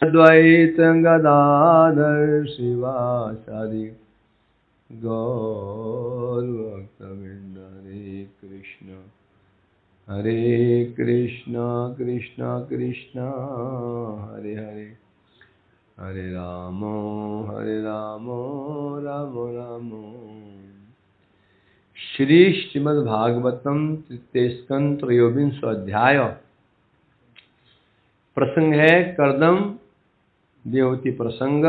द्वैत गदाधर शिवासादि गौर भक्तवृंद। हरे कृष्णा कृष्णा कृष्णा हरे हरे, हरे राम राम राम। श्री श्रीमद्भागवतम तृतीय स्कंध त्रयोविंश अध्याय। प्रसंग है कर्दम देवहूति प्रसंग।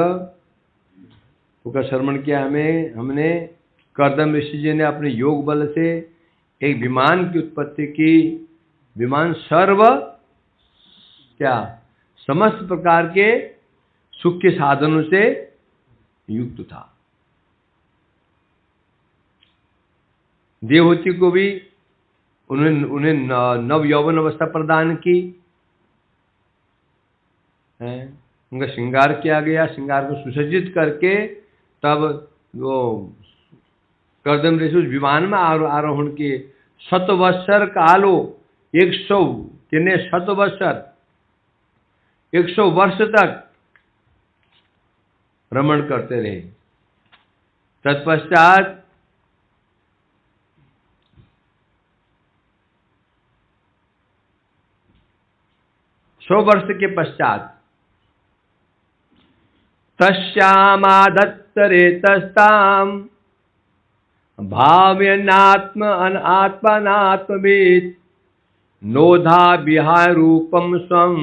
उसका श्रवण किया हमने। कर्दम ऋषि जी ने अपने योग बल से एक विमान की उत्पत्ति की। विमान समस्त प्रकार के सुख के साधनों से युक्त था। देवहूति को भी उन्हें नव यौवन अवस्था प्रदान की है। उनका श्रृंगार किया गया। श्रृंगार को सुसज्जित करके तब वो कर्दम ऋषि उस विमान में आरोहण किए। 100 वर्षर कालो 100 कितने 100 वर्षर 100 वर्ष तक भ्रमण करते रहे। तत्पश्चात सौ वर्ष के पश्चात तस्यामादत्तरेतस्ताम भाव्यनात्म आत्मनात्मवेद नोधा विहाय रूपम स्वं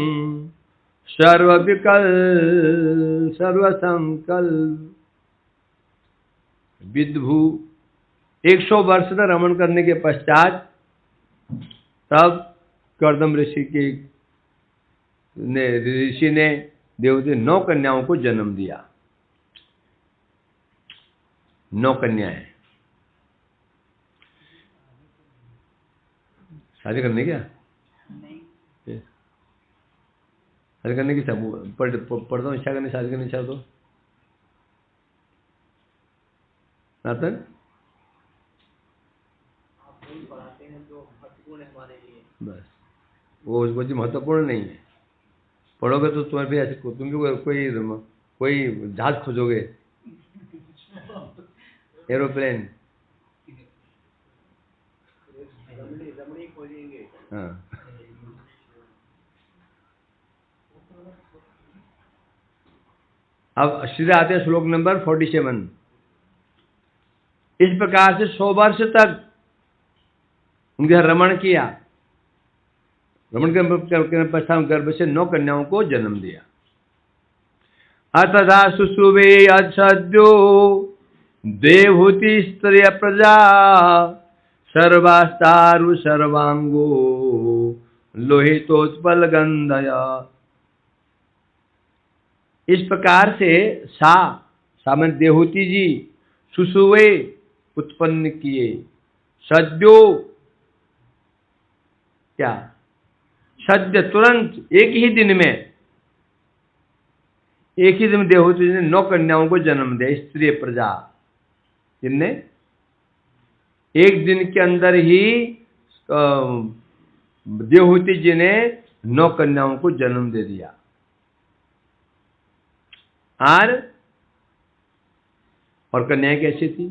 सर्वविकल सर्वसंकल विद्भु। 100 वर्ष तक रमण करने के पश्चात तब कर्दम ऋषि ने देवहूति 9 कन्याओं को जन्म दिया। 9 कन्याएं। शादी करने क्या शादी करने की पढ़ता हूँ। इच्छा करने शादी करनी इच्छा तो नातन पढ़ाते हैं जो महत्वपूर्ण है हमारे लिए, बस वो चीज महत्वपूर्ण नहीं है। पढ़ोगे तो तुम्हें भी ऐसे तुम भी कोई जहाज खोजोगे, एरोप्लेन। हाँ। अब सीधे आते हैं श्लोक नंबर 47। इस प्रकार से 100 वर्ष तक उनके रमण किया। रमण के पश्चात गर्भ से 9 कन्याओं को जन्म दिया। अतधा सुसुवे अद्यो देवहूति स्त्रिय प्रजा सर्वास्तारु सर्वांगो लोहितोत्पल गंधया। इस प्रकार से सामने देवहूति जी सुसुवे उत्पन्न किए। सद्यो क्या सद्य तुरंत एक ही दिन में देवहूति जी ने 9 कन्याओं को जन्म दिया। स्त्री प्रजा जिनने एक दिन के अंदर ही देवहूति जी ने 9 कन्याओं को जन्म दे दिया। और कन्याएं कैसी थी?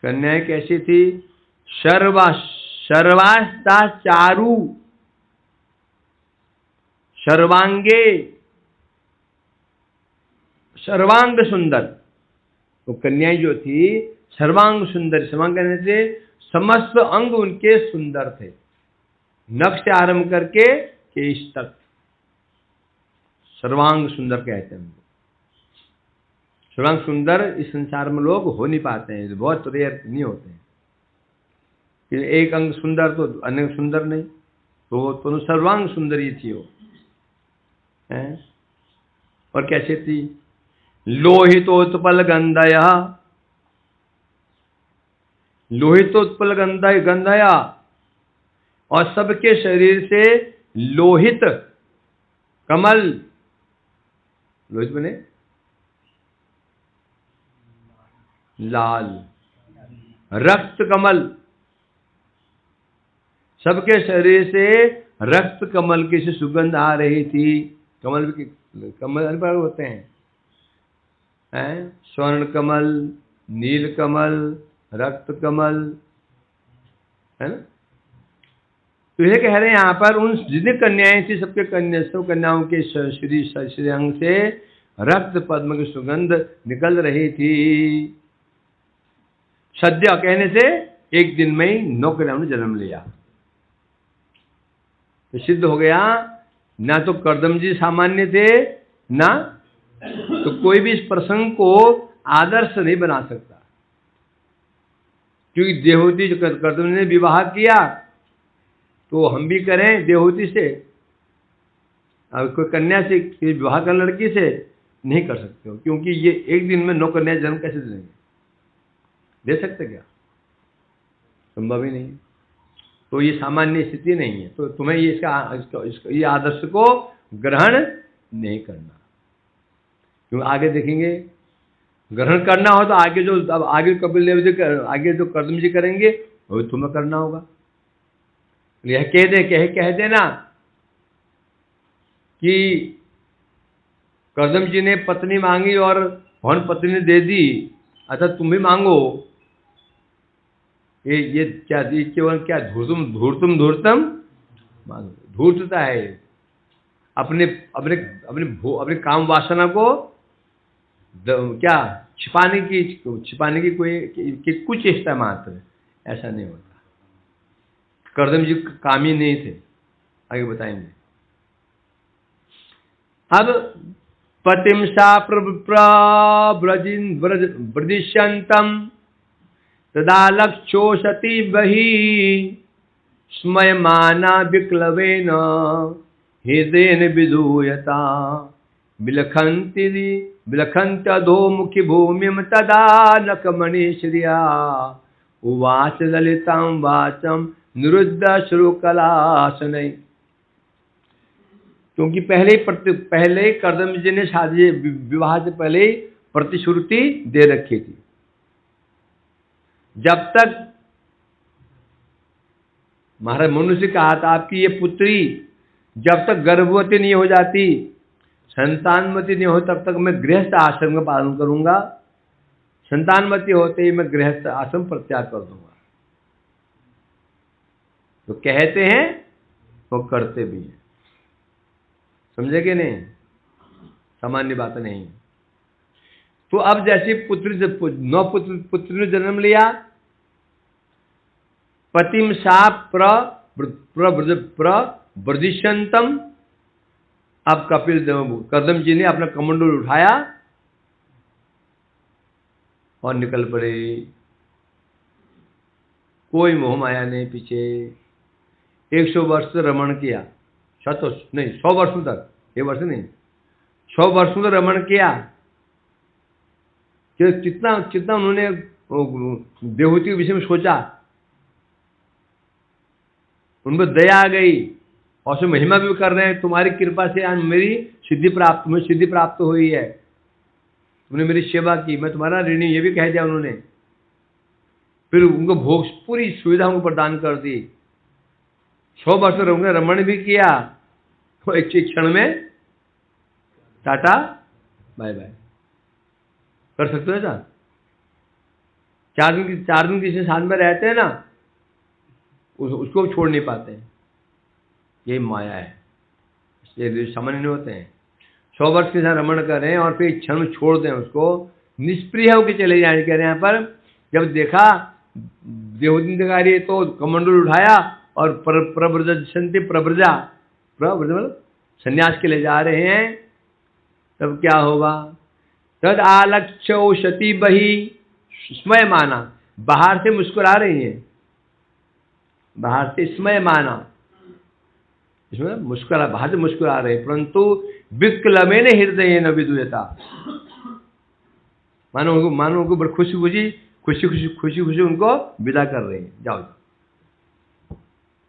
कन्याएं कैसी थी? सर्वास्ता चारु सर्वांगे सर्वांग सुंदर। तो कन्याएं जो थी सर्वांग सुंदर। सर्वांग कहने से समस्त अंग उनके सुंदर थे, नख से आरंभ करके केश तक सर्वांग सुंदर कहते हैं। सर्वांग सुंदर इस संसार में लोग हो नहीं पाते हैं, बहुत रेयर नहीं होते हैं। एक अंग सुंदर तो अन्य सुंदर नहीं, तो सर्वांग सुंदरी थी वो है। और कैसे थी? लोहितोत्पल गंधया, लोहितोत्पल गंधया, और सबके शरीर से लोहित कमल, लोहित बने लाल, रक्त कमल सबके शरीर से रक्त कमल की सी सुगंध आ रही थी। कमल की, कमल अनेक प्रकार होते हैं, स्वर्ण कमल, नील कमल, रक्त कमल, है ना। तो ये कह रहे हैं यहाँ पर, उन जितनी कन्याएं थी सबके सब कन्याओं के श्रीअंग से रक्त पद्म की सुगंध निकल रही थी। सद्य कहने से एक दिन में ही 9 कन्याओं ने जन्म लिया। तो सिद्ध हो गया, ना तो कर्दम जी सामान्य थे, ना तो कोई भी इस प्रसंग को आदर्श नहीं बना सकता, क्योंकि देवहूति जो कर्दम ने विवाह किया तो हम भी करें देवहूति से। अब कोई कन्या से विवाह कर लड़की से नहीं कर सकते हो, क्योंकि ये एक दिन में 9 कन्या जन्म कैसे देंगे, दे सकते क्या, संभव ही नहीं। तो ये सामान्य स्थिति नहीं है, तो तुम्हें ये ये आदर्श को ग्रहण नहीं करना। क्योंकि आगे देखेंगे, ग्रहण करना हो तो आगे जो, अब आगे कपिल देव जी, आगे जो कर्दम जी करेंगे वो तुम्हें करना होगा। यह कह देना कि कर्दम जी ने पत्नी मांगी और भवन पत्नी ने दे दी, अच्छा तुम भी मांगो, ये क्या, केवल क्या धूर्तम मांगो, धूर्तता है। अपने अपने अपने अपने काम वासना को क्या छिपाने की कोई कुछ चेष्टा मात्र, ऐसा नहीं होता। कर्दम जी काम ही नहीं थे, आगे बताएंगे। अब पतिम सा प्रब्रजिष्यन्तम तदा लक्षोषति बहि स्मयमाना विक्लवेन हृदयेन विधूयता विलखन्त्यधोमुखी भूमिं तदा नकमणिश्रिया उवाच ललितां वाचं निरुद्ध श्रुकलासनै। क्योंकि पहले कर्दम जी ने शादी विवाह से पहले प्रतिश्रुति दे रखी थी, जब तक महाराज मनु से कहा था आपकी ये पुत्री जब तक गर्भवती नहीं हो जाती, संतानवती नहीं हो, तब तक मैं गृहस्थ आश्रम का पालन करूंगा, संतानवती होते ही मैं गृहस्थ आश्रम परित्याग कर दूंगा। तो कहते हैं वो करते भी हैं, समझे कि नहीं, सामान्य बात नहीं। तो अब जैसे पुत्री ने जन्म लिया, पतिम सा प्रब्रजिष्यन्तम। अब कर्दम जी ने अपना कमंडल उठाया और निकल पड़े, कोई मोह माया नहीं पीछे। 100 वर्ष से रमण किया, 100 वर्षों तक, 1 वर्ष नहीं 100 वर्षों तक रमण किया। कितना उन्होंने देवहूति के विषय में सोचा, उन पर दया आ गई और उसमें महिमा भी कर रहे हैं, तुम्हारी कृपा से आज मेरी सिद्धि प्राप्त हुई है, तुमने मेरी सेवा की, मैं तुम्हारा ऋणी, ये भी कह दिया उन्होंने। फिर उनको भोग पूरी सुविधा उनको प्रदान कर दी। 100 वर्ष उन्होंने रमण भी किया, तो एक क्षण में टाटा बाय बाय कर सकते हो ना। 4 दिन किसी साथ में रहते हैं ना, उसको छोड़ नहीं पाते हैं, ये माया है, ये सामान्य नहीं होते हैं। 100 वर्ष के साथ रमण करें और फिर क्षण में छोड़ दें उसको, निष्प्रिय होकर चले जाए। कह रहे हैं पर जब देखा देवहूति अधिकारी तो कमंडल उठाया और प्रब्रजा संन्यास के लिए जा रहे हैं, तब क्या होगा, तद आलक्ष्योषति बहि स्मय माना, बाहर से मुस्कुरा रही है, बाहर से स्मय माना, इसमें मुस्कुरा, बाहर से मुस्कुरा रहे, परंतु विक्लवेन हृदयेन विधूयता, मानो उनको बड़ी खुशी उनको विदा कर रहे हैं, जाओ।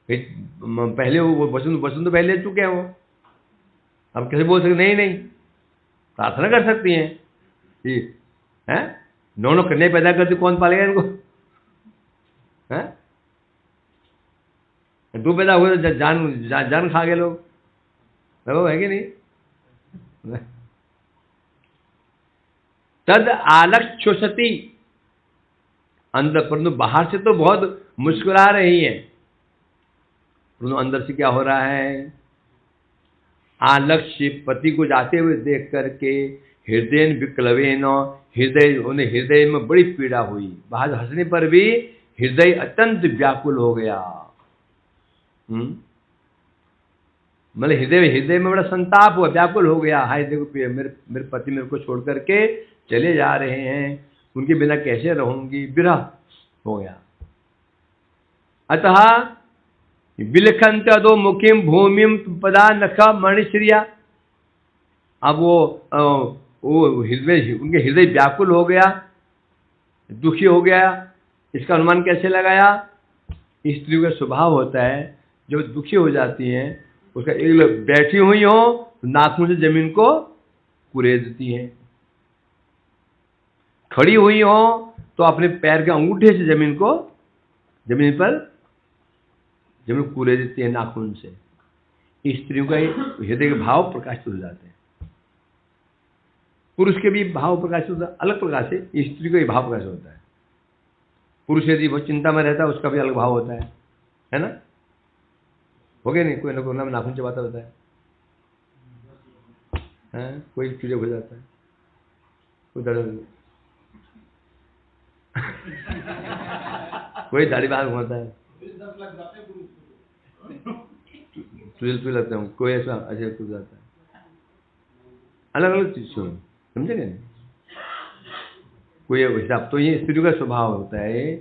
पहले वो वचन तो पहले चुके हैं वो, अब कैसे बोल सकते, नहीं प्रार्थना कर सकती हैं, ठीक है। 9 कन्या पैदा करती, कौन पालेगा इनको, है? तू पैदा हुए तो जान खा गए लोग, वो है कि नहीं। तद आलक्षति, अंदर, परंतु बाहर से तो बहुत मुस्कुरा रही है, परंतु अंदर से क्या हो रहा है? आलक्ष्य, पति को जाते हुए देख करके हृदय विक्लवेन, हृदय में बड़ी पीड़ा हुई। बाहर हंसने पर भी हृदय अत्यंत व्याकुल हो गया। मतलब हृदय में बड़ा संताप हुआ, व्याकुल हो गया। हाय देखो मेरे पति मेरे को छोड़ करके चले जा रहे हैं, उनके बिना कैसे रहूंगी, विरह हो गया। अतः विलखंत अदो मुखिम भूमिम पदा नख मणिश्रिया। अब वो हृदय, उनके हृदय व्याकुल हो गया, दुखी हो गया। इसका अनुमान कैसे लगाया? स्त्रियों का स्वभाव होता है जब दुखी हो जाती हैं, उसका एक बैठी हुई हो नाखून से जमीन को कुरेदती हैं, खड़ी हुई हो तो अपने पैर के अंगूठे से जमीन पर कुरेद देती है नाखून से। स्त्रियों का हृदय के भाव प्रकाशित हो जाते हैं। पुरुष के भी भाव प्रकाशित होता है अलग प्रकार से, स्त्री का ही भाव प्रकाशित होता है। पुरुष यदि बहुत चिंता में रहता है उसका भी अलग भाव होता है ना? हो गया नहीं? कोई ना कोई नाखून चबाता रहता है, कोई चीजें हो जाता है, कोई दर्द कोई दाढ़ी बाहर घुमाता है, तुझे लगता है, कोई ऐसा अच्छा टूट जाता है, अलग अलग चीज सुन, समझे नहीं? कोई हिसाब। तो ये स्त्रियों का स्वभाव होता है,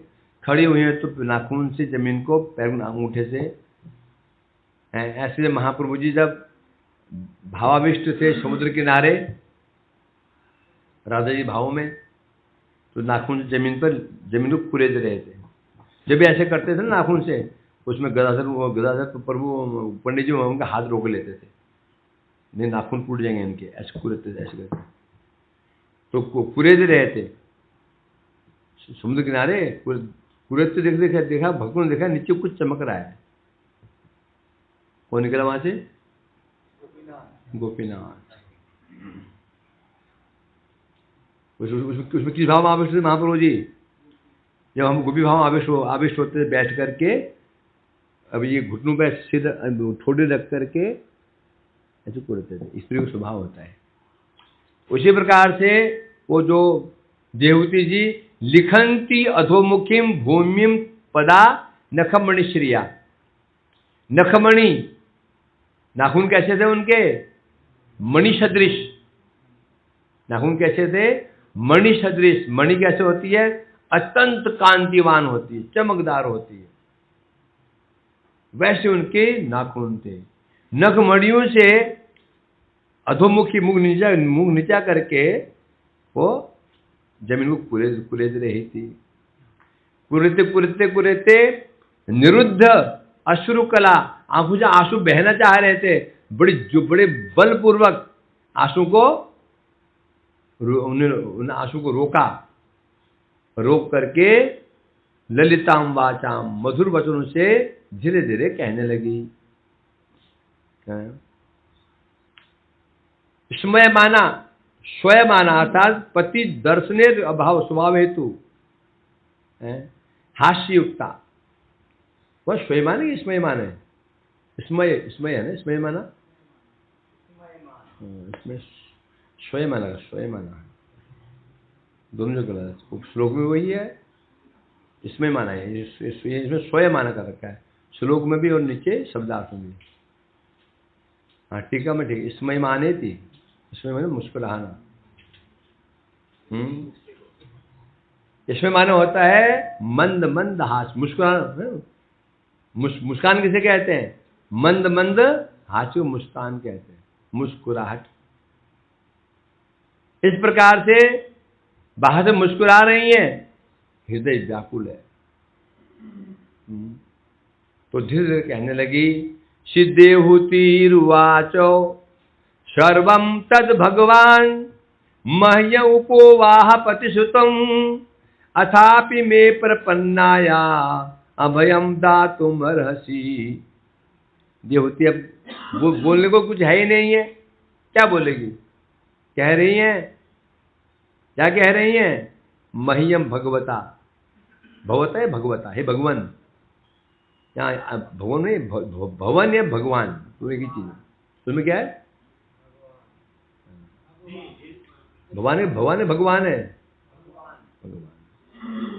खड़ी हुई है तो नाखून से जमीन को पैर अंगूठे से। ऐसे महाप्रभु जी जब भावाविष्ट थे समुद्र किनारे, राधा जी भाव में, तो नाखून से जमीन को कुरेद रहे थे। जब भी ऐसे करते थे ना नाखून से, उसमें गदाधर प्रभु पंडित जी उनका हाथ रोक लेते थे, नहीं नाखून टूट जाएंगे इनके, ऐसे कुरेदते थे, ऐसे करते तो कुरेद रहे थे समुद्र किनारे। कुरेदते देखा भक्तों ने देखा नीचे कुछ चमक रहा है। कौन निकला वहां से? गोपीनाथ। उसमें किस भाव में आविष्ट थे महाप्रभु जी? जब हम गोपी भाव आविष्ट होते बैठ करके, अब ये घुटनों पे सिर ठोडे रख करके ऐसे करते थे। स्त्री का स्वभाव होता है। उसी प्रकार से वो जो देवहूति जी लिखंती अधोमुखीम भूमिम पदा नखमणिश्रिया। नखमणि, नाखून कैसे थे उनके? मणि सदृश। नाखून कैसे थे? मणि सदृश। मणि कैसे होती है? अत्यंत कांतिवान होती है, चमकदार होती है, वैसे उनके नाखून थे। नखमणियों से अधोमुखी, मुख नीचा करके वो जमीन को कुरेद रही थी। कुरेदते निरुद्ध अश्रु कला, आंखों से आंसू बहना चाह रहे थे, बड़े बलपूर्वक आंसू को उन्होंने आंसू को रोक करके ललिताम वाचाम, मधुर वचनों से धीरे धीरे कहने लगी। स्वयं माना अर्थात पति दर्शने अभाव स्वभाव हेतु हास्य युक्ता। वह स्वयं माने स्मय माने? स्मय है ना, स्मय माना, इसमें स्वयं माना दोनों जगह श्लोक में वही है, इसमें माना है, इसमें स्वयं माना कर रखा है, श्लोक में भी और नीचे शब्दार्थ में भी। हाँ टीका में ठीक, इसमें माने थी, इसमें माने मुस्कुराना। इसमें माने होता है मंद मंद हास्य, मुस्कुराना। मुस्कान किसे कहते हैं? मंद मंद हास्य को मुस्कान कहते हैं, मुस्कुराहट। इस प्रकार से बाहर से मुस्कुरा रही है, हृदय व्याकुल है। तो धीरे धीरे कहने लगी, सिद्धेहुतिरुवाचो सर्वं तद भगवान मह्य उपोवाह पतिसुतम अथापि मे प्रपन्नाया अभयम दातुम अर्हसि। देवती अब बोलने को कुछ है ही नहीं है, क्या बोलेगी? कह रही हैं, क्या कह रही हैं? मह्यम भगवता, भगवता है भगवता, हे भगवान। यहाँ भगवान नहीं, भवन या भगवान, तुम्हें की चीज तुम्हें क्या है? भगवान है, भगवान है, भगवान है,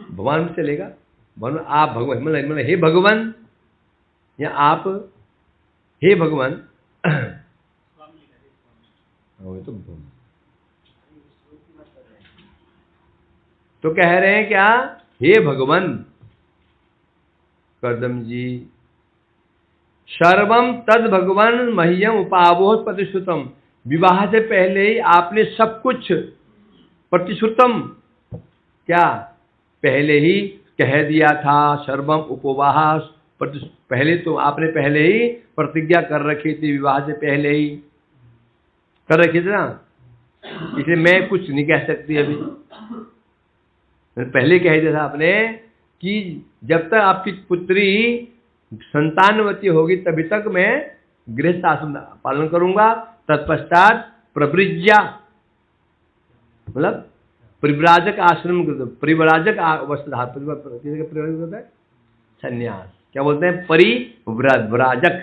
भगवान में चलेगा। भगवान आप भगवान मतलब हे भगवान या आप हे भगवान। तो कह रहे हैं क्या? हे भगवान कर्दम जी, सर्वम तद भगवान मह्यम उपावोह प्रतिश्रुतम। विवाह से पहले ही आपने सब कुछ प्रतिश्रुतम, क्या पहले ही कह दिया था? सर्वम उपवाह, पहले तो आपने पहले ही प्रतिज्ञा कर रखी थी, विवाह से पहले ही कर रखी थी ना, इसलिए मैं कुछ नहीं कह सकती अभी। पहले कह दिया था आपने कि जब तक आपकी पुत्री संतानवती होगी तभी तक मैं गृहस्थ आश्रम पालन करूंगा। तत्पश्चात प्रवृज्या मतलब परिव्राजक आश्रम, परिव्राजक वस्त्रधारण, संन्यास क्या बोलते हैं? परिव्राजक,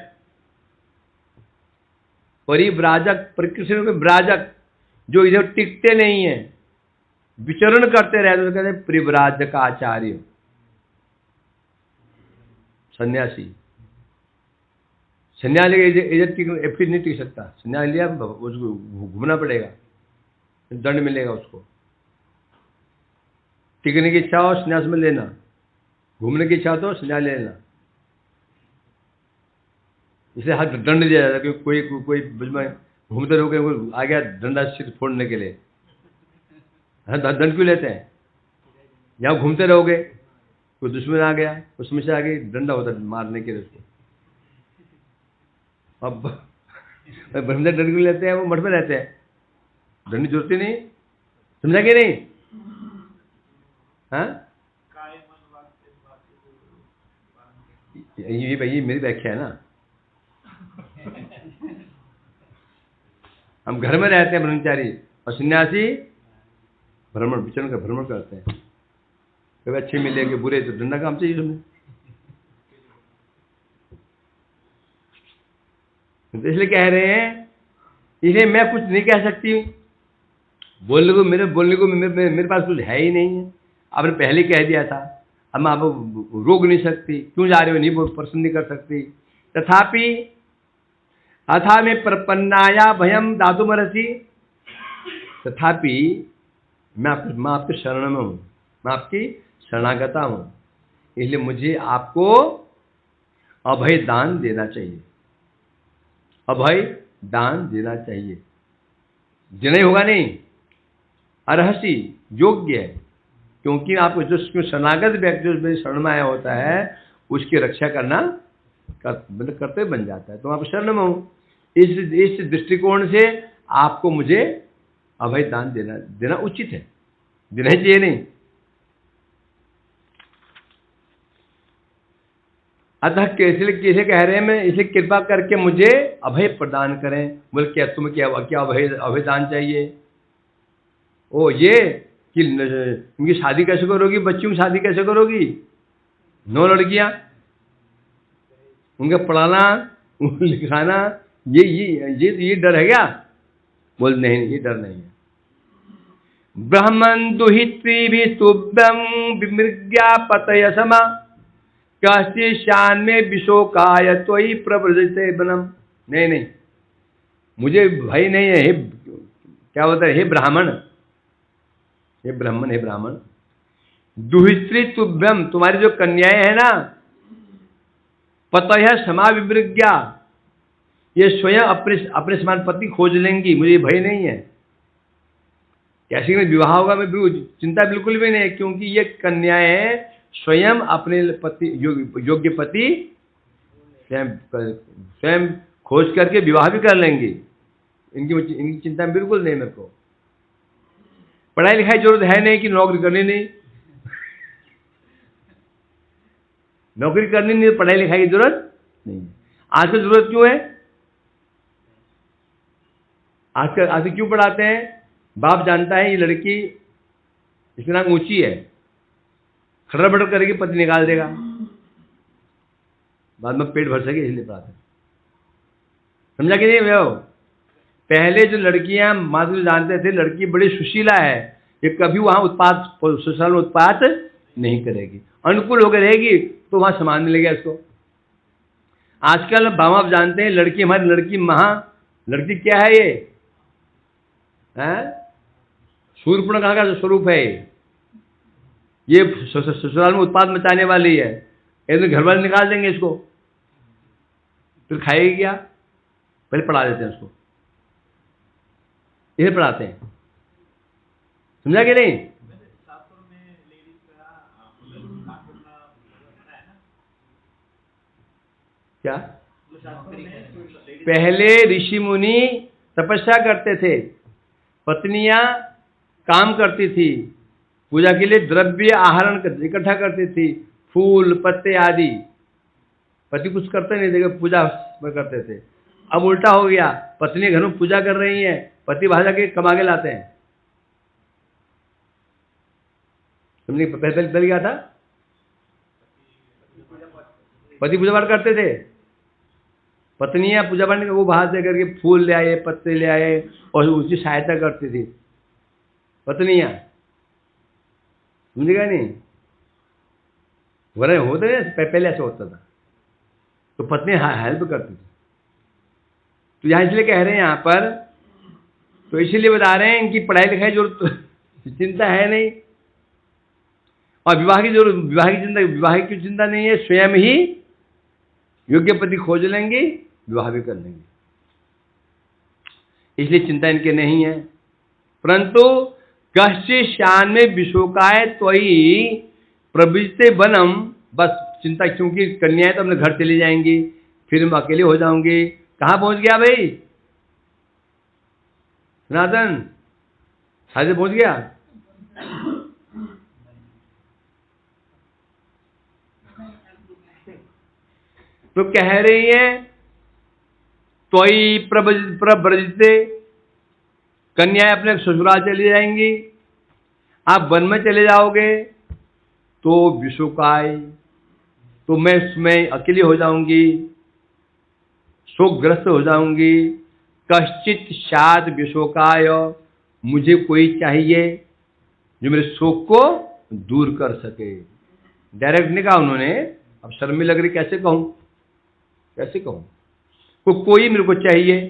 परिव्राजक, परिकृष्ण के व्राजक, जो इधर टिकते नहीं है, विचरण करते रहते, तो कहते हैं परिव्राजक आचार्य, सन्यासी। सन्यासी इधर टिक फिर नहीं टिक सकता। सन्यास लिया उसको घूमना पड़ेगा, दंड मिलेगा उसको। टिकने की इच्छा हो सन्यास में लेना, घूमने की इच्छा हो तो सन्यास ले लेना। इसलिए हर दंड दिया जाता है कि कोई घूमते रहोगे आ गया डंडा सिर फोड़ने के लिए, दंड क्यों लेते हैं? जहाँ घूमते रहोगे कोई दुश्मन आ गया, उसमें से आगे डंडा होता है मारने के लिए उसको। अब ब्रह्मचारी दंड क्यों लेते हैं? वो मठ में रहते हैं, दंड की जरूरत ही नहीं, समझा कि नहीं? हाँ, ये भाई मेरी व्याख्या है ना। हम घर में रहते हैं ब्रह्मचारी, और सन्यासी भ्रमण विचरण का भ्रमण करते हैं। कभी अच्छे मिलेंगे, बुरे तो डंडा काम चाहिए तुम्हें। इसलिए कह रहे हैं, इसलिए मैं कुछ नहीं कह सकती, बोलने को मेरे पास कुछ है ही नहीं है। आपने पहले कह दिया था, अब मैं आपको रोक नहीं सकती, क्यों जा रहे हो नहीं प्रश्न नहीं कर सकती। तथापि अथा में प्रपन्नाया भयम दातुमर्हसि, तथापि मैं आपके शरण में हूं, मैं आपकी शरणागता हूं, इसलिए मुझे आपको अभय दान देना चाहिए, अभय दान देना चाहिए। देना ही होगा नहीं, अर्हसि योग्य है, क्योंकि आपको जो शरणागत व्यक्ति जो मेरी शरण में आया होता है उसकी रक्षा करना मतलब कर्तव्य बन जाता है। तो आप शरण में हूं, इस दृष्टिकोण से आपको मुझे अभय दान देना उचित है, देना ही चाहिए नहीं। अतः कैसे कह रहे हैं, मैं इसे कृपा करके मुझे अभय प्रदान करें। बोले क्या तुम्हें क्या अभय दान चाहिए? ओ ये कि उनकी शादी कैसे करोगी, बच्चियों की शादी कैसे करोगी, 9 लड़कियां, उनका पढ़ाना लिखाना, ये डर है क्या? बोल नहीं, ये डर नहीं है। ब्रह्मन् दुहित्री भी तुभ्यं विमृग्या पतय समा कश्चित् शान में विशोकाय त्वयि प्रव्रजते बनम। नहीं, मुझे भय नहीं है। हे क्या होता है? हे ब्राह्मण, हे ब्राह्मण, हे ब्राह्मण, दुहित्री तुभ्यम, तुम्हारी जो कन्याएं हैं ना, पतय समा विमृग्या, ये स्वयं अपने समान पति खोज लेंगी, मुझे भय नहीं है। कैसे में विवाह होगा मैं चिंता बिल्कुल भी नहीं है, क्योंकि ये कन्याएं स्वयं अपने पति योग्य पति स्वयं खोज करके विवाह भी कर लेंगी। इनकी चिंता बिल्कुल नहीं मेरे को। पढ़ाई लिखाई जरूरत है नहीं कि नौकरी करनी नहीं, नौकरी करनी नहीं, पढ़ाई लिखाई की जरूरत नहीं है। आज की जरूरत क्यों है? आज क्यों पढ़ाते हैं? बाप जानता है ये लड़की इतना ऊंची है, खड़बड़ करके पति निकाल देगा, बाद में पेट भर सके, इसलिए पढ़ाते हैं। समझा कि नहीं भैया? पहले जो लड़कियां माधुरी जानते थे लड़की बड़ी सुशीला है, ये कभी वहां उत्पात, सोशल उत्पात नहीं करेगी, अनुकूल होकर रहेगी, तो वहां सामान मिलेगा इसको। आजकल बाप बाप जानते हैं लड़की, हमारी लड़की लड़की क्या है? ये शूर्पणखा का स्वरूप है, ये ससुराल में उत्पाद मचाने वाली है, एकदम घर वाले निकाल देंगे इसको, फिर खाएगी क्या? पहले पढ़ा देते हैं उसको, इसे पढ़ाते हैं। समझा कि नहीं? क्या पहले ऋषि मुनि तपस्या करते थे, पत्नियां काम करती थी, पूजा के लिए द्रव्य आहरण इकट्ठा करती थी, फूल पत्ते आदि। पति कुछ करते नहीं थे, पूजा में करते थे। अब उल्टा हो गया, पत्नी घर में पूजा कर रही है, पति बाहर जाके कमा के लाते हैं। तुमने पहले क्या था? पति पूजा पाठ करते थे, पत्नियां पूजा पाठ वो बाहर से करके फूल ले आए, पत्ते ले आए और उसकी सहायता करती थी पत्नियां। समझेगा नहीं? वरना होते ना, पहले ऐसा होता था, तो पत्नी हेल्प करती थी। तो यहाँ इसलिए कह रहे हैं यहाँ पर, तो इसीलिए बता रहे हैं कि पढ़ाई लिखाई जो चिंता है नहीं, और विवाह की चिंता नहीं है, स्वयं ही योग्य पति खोज लेंगे, विवाह भी कर लेंगे, इसलिए चिंता इनके नहीं है। परंतु कश्चित् शान में विशोकाय त्वयि प्रविजते वनम, बस चिंता, क्योंकि कन्याएं तो अपने घर चली जाएंगी, फिर हम अकेले हो जाऊंगी। कहाँ पहुंच गया भाई सनातन? हाजिर पहुंच गया? तो कह रही है त्वयि प्रव्रजते, कन्याएं अपने ससुराल चली जाएंगी, आप वन में चले जाओगे तो विशोकाय, तो मैं अकेली हो जाऊंगी, शोकग्रस्त हो जाऊंगी। कश्चित् स्यात् विशोकाय, मुझे कोई चाहिए जो मेरे शोक को दूर कर सके। डायरेक्ट नहीं कहा उन्होंने, अब शर्मी लग रही, कैसे कहूं? कोई मेरे को चाहिए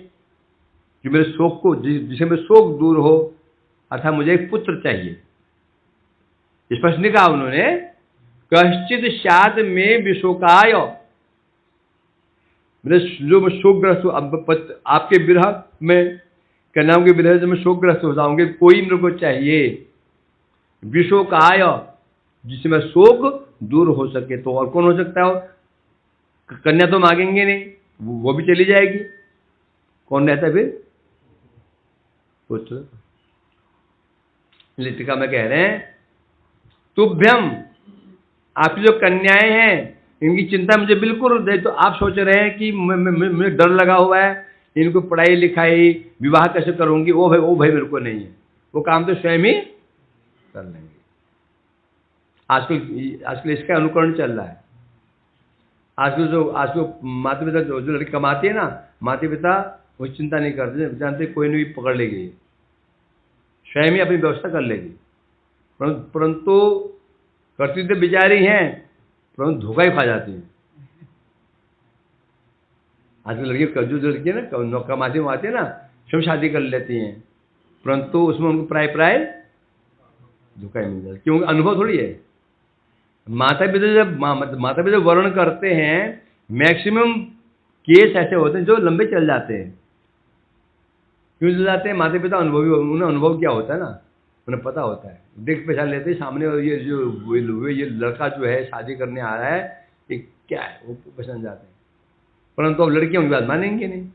जो मेरे शोक को, जिसे मेरे शोक दूर हो, अर्थात मुझे एक पुत्र चाहिए। स्पष्ट नहीं कहा उन्होंने, कश्चित् स्यात् में विशोकाय, मेरे जो मैं शोकग्रस्त हूं, अब आपके विरह में, कन्याओं के विरह से मैं शोकग्रस्त हो जाऊंगे, कोई मेरे को चाहिए विशोकाय, जिससे मैं शोक दूर हो सके। तो और कौन हो सकता है? कन्या तो मांगेंगे नहीं, वो भी चली जाएगी, कौन रहता है फिर? सोच लो। लिटिका में कह रहे हैं तुभ्यम, आपकी जो कन्याएं हैं इनकी चिंता मुझे बिल्कुल दे। तो आप सोच रहे हैं कि मुझे डर लगा हुआ है, इनको पढ़ाई लिखाई विवाह कैसे करूंगी, वो भाई मेरे को नहीं है, वो काम तो स्वयं ही कर लेंगे। आजकल इसका अनुकरण चल रहा है। आजकल माता पिता जो लड़की कमाती है ना, माता पिता वो चिंता नहीं करते, जानते कोई नहीं पकड़ लेगी, स्वयं ही अपनी व्यवस्था कर लेगी। परंतु करती तो बेचारी हैं, परंतु धोखा ही खा जाती है। आजकल लड़की जो लड़की है ना कमाती आती है ना, स्वयं शादी कर लेती हैं, परंतु उसमें उनको प्राय धोखा ही मिल जाता है। क्योंकि अनुभव थोड़ी है। माता पिता जब वर्ण करते हैं, मैक्सिमम केस ऐसे होते हैं जो लंबे चल जाते हैं। क्यों चल जाते हैं? माता पिता अनुभवी, उन्हें अनुभव क्या होता है ना, उन्हें पता होता है, देख पहचान लेते हैं सामने ये लड़का जो है शादी करने आ रहा है, ये क्या है, वो पहचान जाते हैं। परंतु अब लड़कियां उनकी बात मानेंगे नहीं,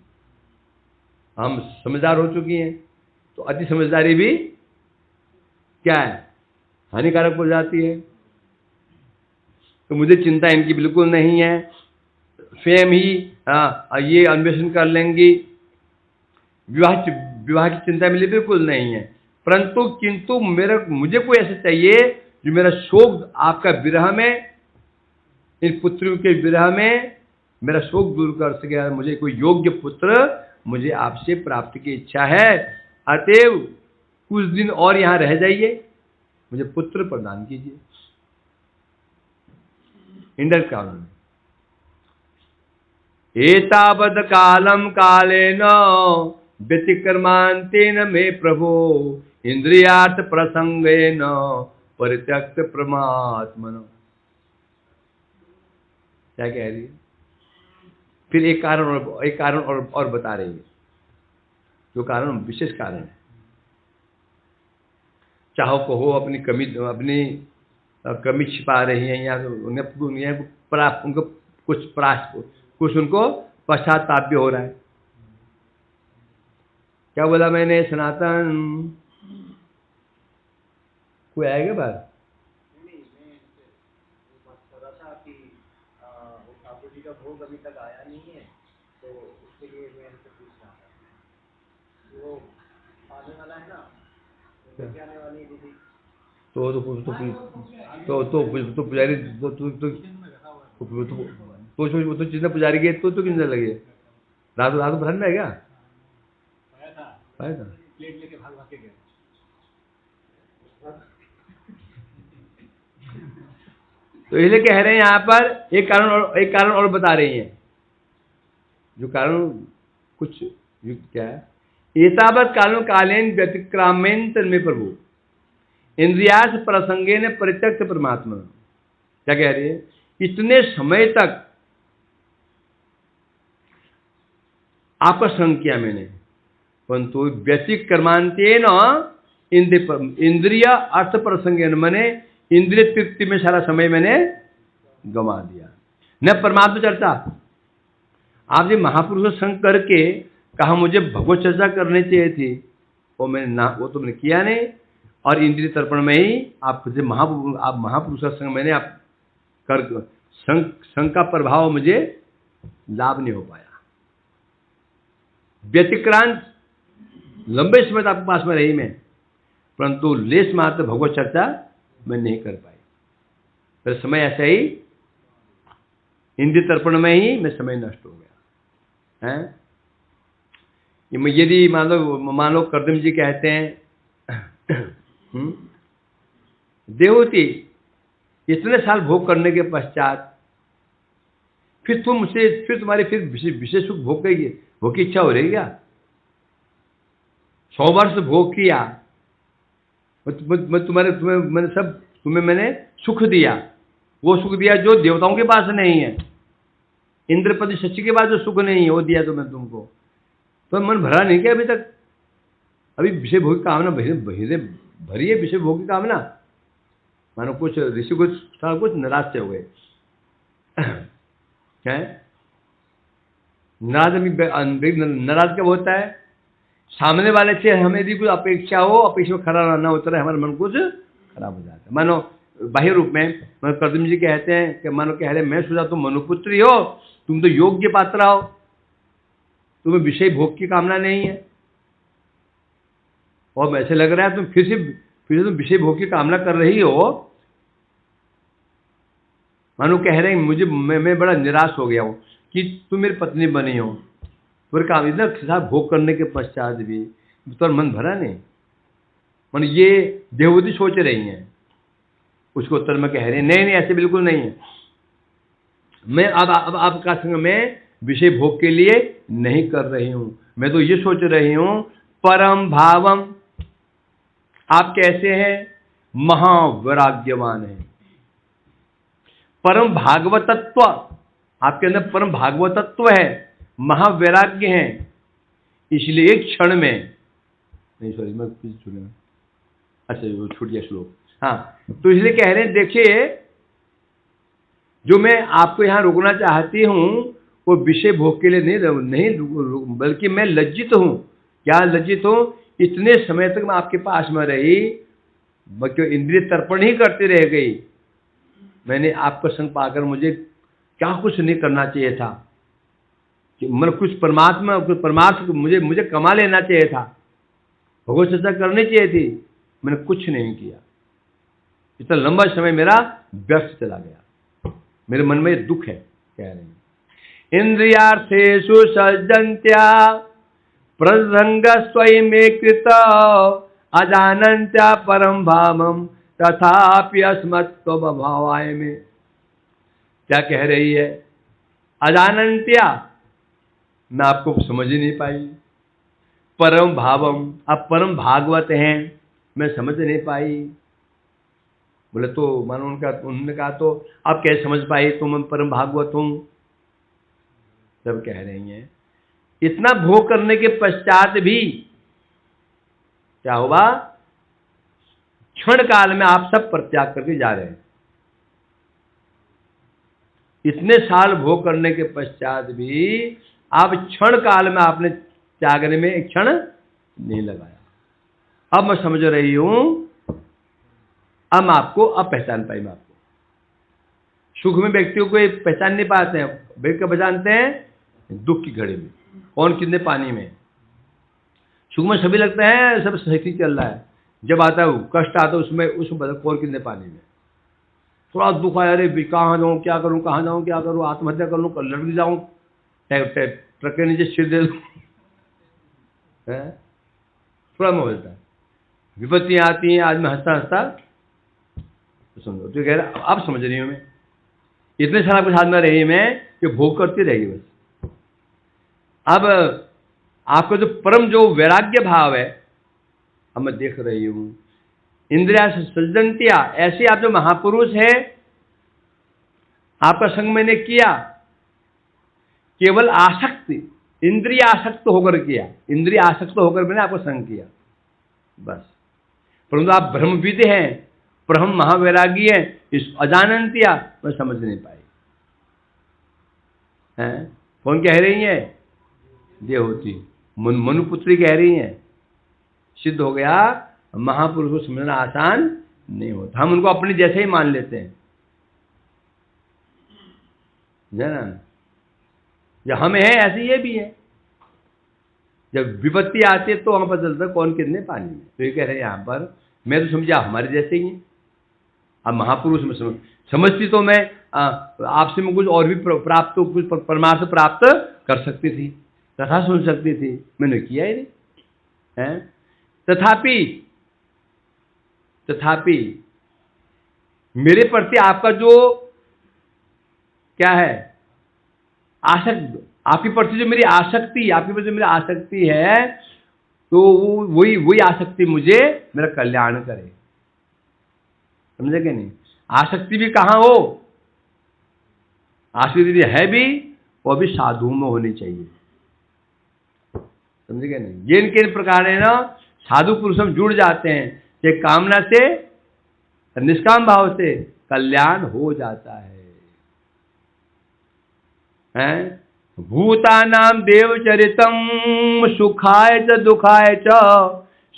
हम समझदार हो चुकी हैं, तो अति समझदारी भी क्या है, हानिकारक हो जाती है। तो मुझे चिंता इनकी बिल्कुल नहीं है, स्वयं ही ये अन्वेषण कर लेंगी, विवाह की चिंता मेरे बिल्कुल नहीं है। परंतु किंतु मुझे कोई ऐसा चाहिए जो मेरा शोक आपका विरह में, इन पुत्रों के विरह में मेरा शोक दूर कर सके। मुझे कोई योग्य पुत्र मुझे आपसे प्राप्त की इच्छा है, अतएव कुछ दिन और यहां रह जाइए, मुझे पुत्र प्रदान कीजिए। इंडर कानून एतावद कालम कालेन व्यतिक्रमांतेन मे प्रभो इंद्रियार्थ प्रसंगेन परित्यक्त परमात्मन। क्या कह रही है? फिर एक कारण और बता रही है, जो कारण विशेष कारण है। चाहो कहो अपनी कमी छिपा रही है, या उनको कुछ उनको पश्चाताप भी हो रहा है। क्या बोला मैंने? सनातन कोई आएगा बाहर? का भोग अभी तक आया नहीं है, तो उसके लिए मैं इनसे पूछना था। वो आने वाला है ना, तो आने वाली है दीदी, तो पुजारी तो जितना पुजारी गए तो कितने लगे? रात भर में है क्या? पाया था प्लेट लेके भाग के गए। तो इसलिए कह रहे हैं यहाँ पर एक कारण और बता रही हैं, जो कारण कुछ युक्त क्या है? एतावत कालों कालेन व्यतिक्रामेन तन्मे प्रभु इंद्रियास प्रसंगे ने परित्यक्त परमात्मा। क्या कह रही है? इतने समय तक आपका संग किया मैंने, परंतु व्यतिक्रमांतेन इंद्रिय अर्थ प्रसंगे मैंने इंद्रिय तृप्ति में सारा समय मैंने गंवा दिया, न परमात्मा चर्चा। आप जी महापुरुष संग करके कहा मुझे भगवत चर्चा करनी चाहिए थी, वो तो मैंने किया नहीं, और इंद्रिय तर्पण में ही आप महापुरुष संग मैंने आप कर संग का प्रभाव मुझे लाभ नहीं हो पाया। व्यतिक्रांत लंबे समय तक आपके पास में रही मैं, परंतु लेस मात्र भगवत चर्चा मैं नहीं कर पाई। फिर समय ऐसे ही इंद्रिय तर्पण में ही मैं समय नष्ट हो गया है। यदि मान लो करदम जी कहते हैं देवती इतने साल भोग करने के पश्चात फिर तुम्हारी विशेष सुख भोग की इच्छा हो रही क्या? 100 वर्ष भोग किया, मैंने सुख दिया, वो सुख दिया जो देवताओं के पास नहीं है, इंद्रपति शची के पास जो सुख नहीं है वो दिया तो मैं तुमको, तो मन भरा नहीं क्या अभी तक? अभी विषय भोग की कामना भरी है, विषय भोग की कामना। मानो कुछ ऋषि कुछ नाराज से हो गए है। नाराज कब होता है? सामने वाले से हमें यदि कुछ अपेक्षा हो, अपेक्षा खरा ना उतरे, हमारा मन कुछ खराब हो जाता है। मानो बाह्य रूप में करदम जी कहते हैं कि मानो कह रहे मैं सोचा तुम मनुपुत्री हो, तुम तो योग्य पात्रा हो, तुम्हें विषय भोग की कामना नहीं है, और ऐसे लग रहा है तुम फिर से तुम विषय भोग की कामना कर रही हो। मानो कह रहे हैं मैं बड़ा निराश हो गया हूं कि तुम मेरी पत्नी बनी हो, तुम्हारे काम इतना भोग करने के पश्चात भी तुम्हारा मन भरा नहीं। मन ये देवहूति सोच रही हैं। उसको उत्तर में कह रहे हैं नहीं ऐसे बिल्कुल नहीं है, मैं अब आपका संग मैं विषय भोग के लिए नहीं कर रही हूं, मैं तो ये सोच रही हूं परम भावम। आप कैसे हैं? महावैराग्यवान है, परम भागवतत्व आपके अंदर परम भागवतत्व है, महावैराग्य है, इसलिए एक क्षण में नहीं, सॉरी मैं छूट गया, अच्छा वो छूट गया श्लोक। हाँ, तो इसलिए कह रहे हैं देखिए जो मैं आपको यहां रोकना चाहती हूं वो विषय भोग के लिए नहीं बल्कि मैं लज्जित हूं। क्या लज्जित हूं? इतने समय तक मैं आपके पास में रही, इंद्रिय तर्पण ही करती रह गई, मैंने आपका संग पाकर मुझे क्या कुछ नहीं करना चाहिए था, कि मतलब कुछ परमात्मा कुछ परमार्थ मुझे कमा लेना चाहिए था, भगवत चर्चा करनी चाहिए थी, मैंने कुछ नहीं किया। इतना लंबा समय मेरा व्यर्थ चला गया। मेरे मन में ये दुख है, कह रहे हैं। इंद्रियार्थेषु सज्जन्त्या प्रसंग स्वयमेकृत अजानन्त्या परम भावम तथापि अस्मत्व भावाय में। क्या कह रही है? अजानन्त्या, मैं आपको समझ ही नहीं पाई। परम भावम, आप परम भागवत हैं, मैं समझ नहीं पाई। बोले तो मानो उन्होंने कहा तो आप कैसे समझ पाई, तो मैं परम भागवत हूं। तब कह रही हैं इतना भोग करने के पश्चात भी क्या हुआ, क्षण काल में आप सब परित्याग करके जा रहे हैं। इतने साल भोग करने के पश्चात भी आप क्षण काल में आपने त्यागने में एक क्षण नहीं लगाया। अब मैं समझ रही हूं, अब मैं आपको अब पहचान पाई। मैं आपको सुख में व्यक्तियों को पहचान नहीं पाते हैं, व्यक्ति को पहचानते हैं दुख की घड़ी में, कौन कितने पानी में। सुख में सभी लगते हैं सब सही चल रहा है, जब आता है कष्ट आता है उसमें कौन कितने पानी में। थोड़ा दुख आया, अरे कहाँ जाऊँ क्या करूँ, कहाँ जाऊँ क्या करूँ, आत्महत्या कर लूँ, लड़ जाऊँ, ट्रक के नीचे सिर दे दूँ, थोड़ा में होता है। विपत्तियाँ आती हैं, आज मैं हंसता हंसता तो समझो, तो कह रहा अब समझ रही हूँ मैं, इतने साल आपके साथ में रही मैं कि भोग करती रहेगी बस। अब आपका जो परम जो वैराग्य भाव है, अब मैं देख रही हूँ। इंद्रिया सज्जन्त्या, ऐसे आप जो महापुरुष है, आपका संग मैंने किया, केवल आसक्ति, इंद्रिय आसक्त होकर किया, इंद्रिय आसक्त होकर मैंने आपको संग किया बस। परंतु आप ब्रह्मविद हैं, परम महावैरागी हैं, इस अजानन्त्या मैं समझ नहीं पाई। हैं कौन कह रही है? देवहूति मनुपुत्री कह रही हैं। सिद्ध हो गया महापुरुष को समझना आसान नहीं होता, हम उनको अपने जैसे ही मान लेते हैं ना। जब हम हैं ऐसे ये भी है, जब विपत्ति आती है तो वहां पर चलता कौन कितने पानी में। तो ये कह रहे हैं यहां पर, मैं तो समझा हमारे जैसे ही हैं। अब महापुरुष में समझती तो मैं आपसे मैं कुछ और भी प्राप्त, कुछ परमार्थ प्राप्त कर सकती थी, कथा सुन सकती थी, मैंने किया ही नहीं है। तथापि मेरे प्रति आपका जो क्या है आसक्ति, आपके प्रति जो मेरी आसक्ति, आपके प्रति जो मेरी आसक्ति है, तो वही आसक्ति मुझे मेरा कल्याण करे। समझे कि नहीं? आसक्ति भी कहाँ हो, आसक्ति है भी, वो भी साधु में होनी चाहिए। समझे कि नहीं? जिन किन प्रकार है ना साधु पुरुष हम जुड़ जाते हैं, ये कामना से निष्काम भाव से कल्याण हो जाता है। भूतानाम देवचरितम सुखाय च दुखाय च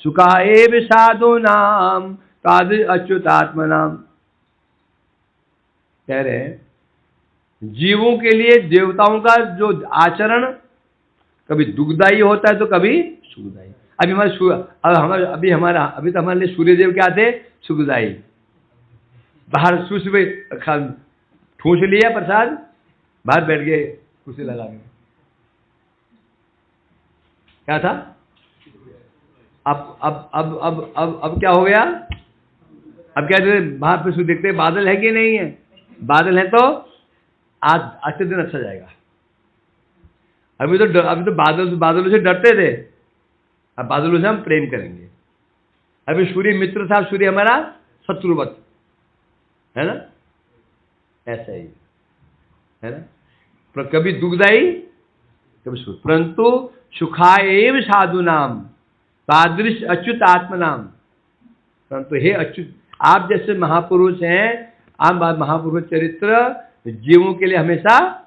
सुखाय भी साधूनाम तादृश अच्युतात्मनाम। कह रहे हैं जीवों के लिए देवताओं का जो आचरण कभी दुखदायी होता है तो कभी सुखदायी। अभी तो हमारे लिए सूर्यदेव क्या थे? सुखदायी। बाहर सुबह ठूस लिया प्रसाद, बाहर बैठ गए कुर्सी लगा के, क्या था? अब क्या हो गया? अब क्या बाहर पे देखते बादल है कि नहीं है? बादल है तो आज अच्छे दिन अच्छा जाएगा। अभी तो बादलों से डरते थे, अब बादलों से हम प्रेम करेंगे। अभी सूर्य मित्र था, सूर्य हमारा शत्रुवत है ना, ऐसा ही है ना। पर कभी दुखदायी कभी सुख, परंतु सुखाय एव साधु नाम तादृश अच्युत आत्म नाम। परंतु हे अच्युत, आप जैसे महापुरुष हैं, आप महापुरुष चरित्र जीवों के लिए हमेशा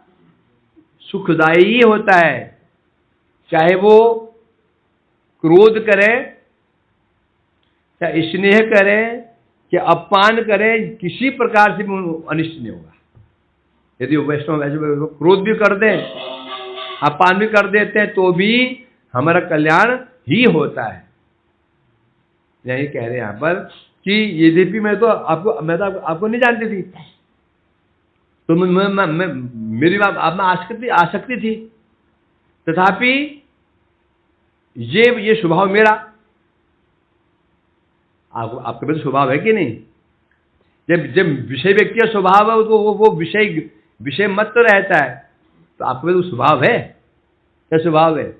सुखदायी ही होता है, चाहे वो क्रोध करें, चाहे स्नेह करें, कि अपमान करें किसी प्रकार से भी अनिष्ट नहीं होगा। यदि वैष्णव क्रोध भी कर दें, अपमान भी कर देते हैं, तो भी हमारा कल्याण ही होता है। यही कह रहे हैं यहाँ पर कि यद्यपि मैं तो आपको नहीं जानती थी, तो मेरी आप में आसक्ति थी, तथापि ये स्वभाव मेरा, आपके भी तो स्वभाव है कि नहीं? जब विषय व्यक्ति का स्वभाव है तो वो विषय मत तो रहता है, तो आपके भी तो स्वभाव है, क्या स्वभाव है?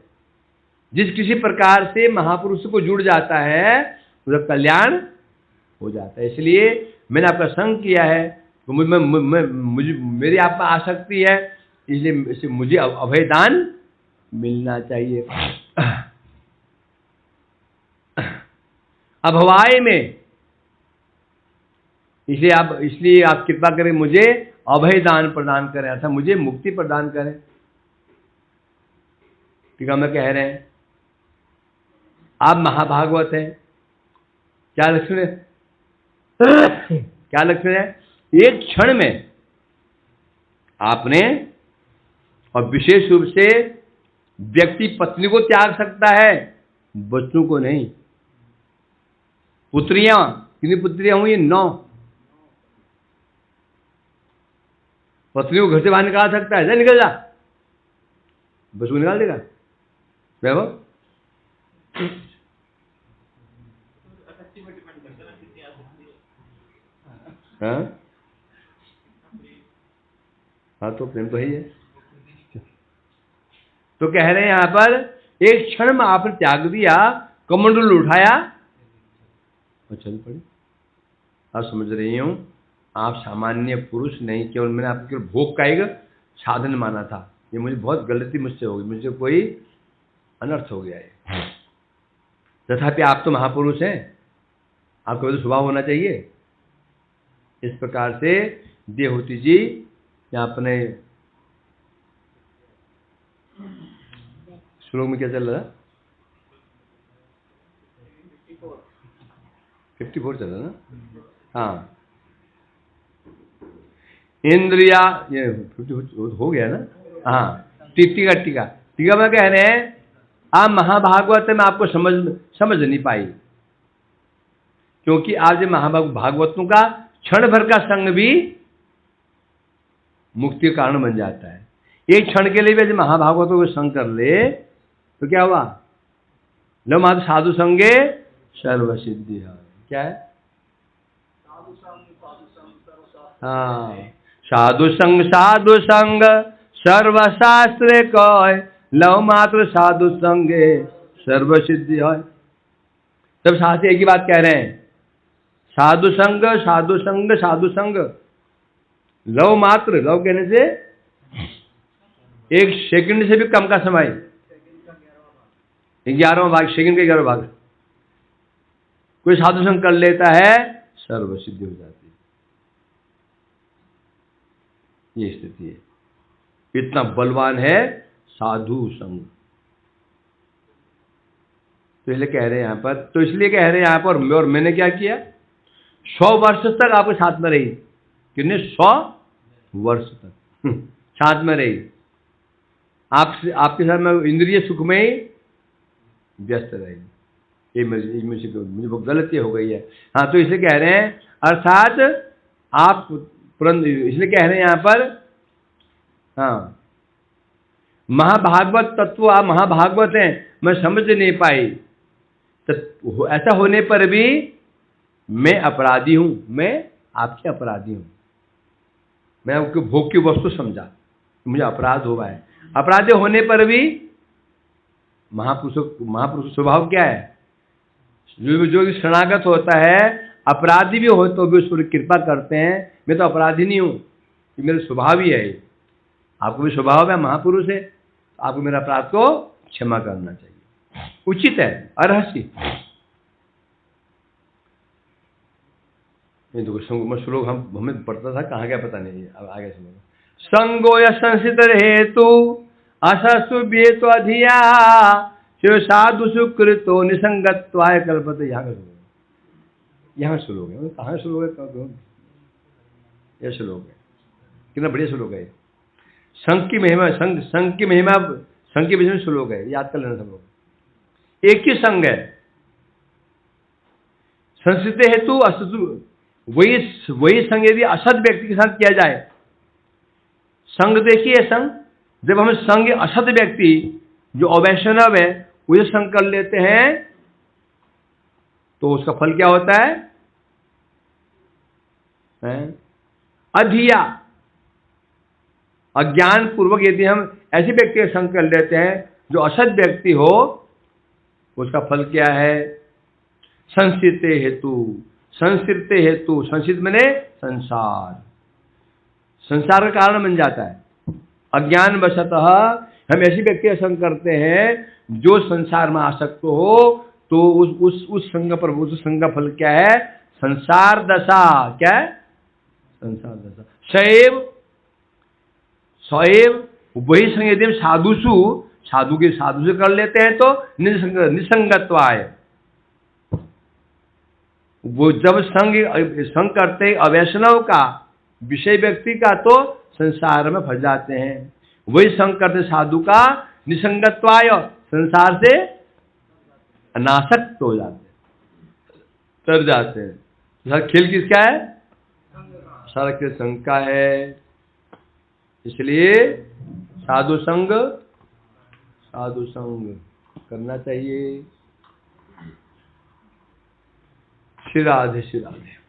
जिस किसी प्रकार से महापुरुष को जुड़ जाता है उसका कल्याण हो जाता है। इसलिए मैंने आपका संग किया है, तो मुझे मेरी आप में आसक्ति है, इसलिए मुझे अभयदान मिलना चाहिए। अभवाय में, इसलिए आप कृपा करें, मुझे अभयदान प्रदान करें, अर्थात मुझे मुक्ति प्रदान करें। ठीक है, मैं कह रहे हैं आप महाभागवत हैं, क्या लक्षण है? क्या लक्षण है? एक क्षण में आपने, और विशेष रूप से व्यक्ति पत्नी को त्याग सकता है, बच्चों को नहीं। पुत्रियां, कितनी पुत्रियां हुई? 9। पत्नी को घर से बाहर निकाल सकता है? निकल जा, बच्चों को निकाल देगा वैभव? हाँ, तो प्रेम तो ही है। तो कह रहे हैं यहां पर, एक क्षण में आपने त्याग दिया, कमंडल उठाया और चल पड़े। आप समझ रही हूं, आप सामान्य पुरुष नहीं, केवल मैंने आपको केवल भोग का एक साधन माना था। ये मुझे बहुत गलती मुझसे हो गई, मुझे कोई अनर्थ हो गया है। तथापि आप तो महापुरुष हैं, आपका तो स्वभाव होना चाहिए। इस प्रकार से देवहूति जी अपने श्लोक में क्या चल रहा? 54 चल रहा ना? हाँ, इंद्रिया, ये 50 हो गया ना? हाँ, टीका में कह रहे हैं, आप महाभागवत में आपको समझ नहीं पाई, क्योंकि आज महाभागवतों का क्षण भर का संग भी मुक्ति का कारण बन जाता है। एक क्षण के लिए भी यदि महाभागवतों को संग कर ले तो क्या हुआ? लो मात्र साधु संगे सर्व सिद्धि है। क्या है? हाँ, साधु संग सर्वशास्त्र कय, लव मात्र साधु संगे सर्व सिद्धि है। तब शास्त्र एक ही बात कह रहे हैं, साधु संग, लव मात्र, लव कहने से 1 सेकंड से भी कम का समय, 11वां भाग, सेकंड का 11वां भाग, कोई साधु संग कर लेता है, सर्व सिद्धि हो जाती है। ये स्थिति है, इतना बलवान है साधु संग। तो इसलिए कह रहे हैं यहाँ पर, और मैंने क्या किया? 100 वर्ष तक आपके साथ में रही। कितने? 100 वर्ष तक साथ में रही, आपके साथ में इंद्रिय सुख में ही व्यस्त रहेगी। ये मुझे बहुत गलती हो गई है। हाँ, तो इसलिए कह रहे हैं, अर्थात आप इसलिए कह रहे हैं यहाँ पर, हाँ, महाभागवत तत्व, आप महाभागवत हैं, मैं समझ नहीं पाई। तो ऐसा होने पर भी मैं अपराधी हूं, मैं आपके अपराधी हूं। मैं आपके भोग की वस्तु समझा, मुझे अपराध हुआ है। अपराधी होने पर भी महापुरुष स्वभाव क्या है? जो शरणागत होता है, अपराधी भी हो तो भी उस पर कृपा करते हैं। मैं तो अपराधी नहीं हूं, ये मेरा स्वभाव ही है। आपको भी स्वभाव है, महापुरुष है, आपको मेरा अपराध को क्षमा करना चाहिए, उचित है, अरहसी। ये तो श्लोक हमें पढ़ता था, कहाँ गया पता नहीं, अब आगे सुनो। संगो या संसित हेतु असुभ्येतो अधिया शिव साधु सुकृतो निसंगत्वाय कल्पते। यहाँ का यहाँ श्लोक है, कहाँ श्लोक है, यह श्लोक है, कितना बढ़िया श्लोक है। संघ की महिमा, संघ की महिमा, संघ के विषय में श्लोक है, याद कर लेना सब लोग। एक ही संघ है, संस्कृत हेतु असतु, वही संघ यदि असत व्यक्ति के साथ किया जाए, संघ देखिए संघ, जब हम संघ असत व्यक्ति जो अवैष्णव है उसे संघ कर लेते हैं तो उसका फल क्या होता है? अधिया, अज्ञान पूर्वक यदि हम ऐसे व्यक्ति का संग कर लेते हैं जो असत व्यक्ति हो, उसका फल क्या है? संस्कृत हेतु, संस्कृत हेतु, संस्कृत माने संसार, संसार का कारण बन जाता है। अज्ञान वशतः हम ऐसे व्यक्ति का संग करते हैं जो संसार में आसक्त हो, तो उस संग पर, उस संग का फल क्या है? संसार दशा। क्या है? संसार दशा। सएव वही संग यदि हम साधु के साधु से कर लेते हैं तो निसंगत्वाय, वो जब संग करते हैं अवैष्णव का, विषय व्यक्ति का, तो संसार में फंस जाते हैं। वही संग करते साधु का निसंगत्वाय, संसार से अनासक्त हो जाते हैं, तर जाते हैं। खेल किसका है? सारा खेल संग का है। इसलिए साधु संग करना चाहिए। श्री राधे, श्री राधे।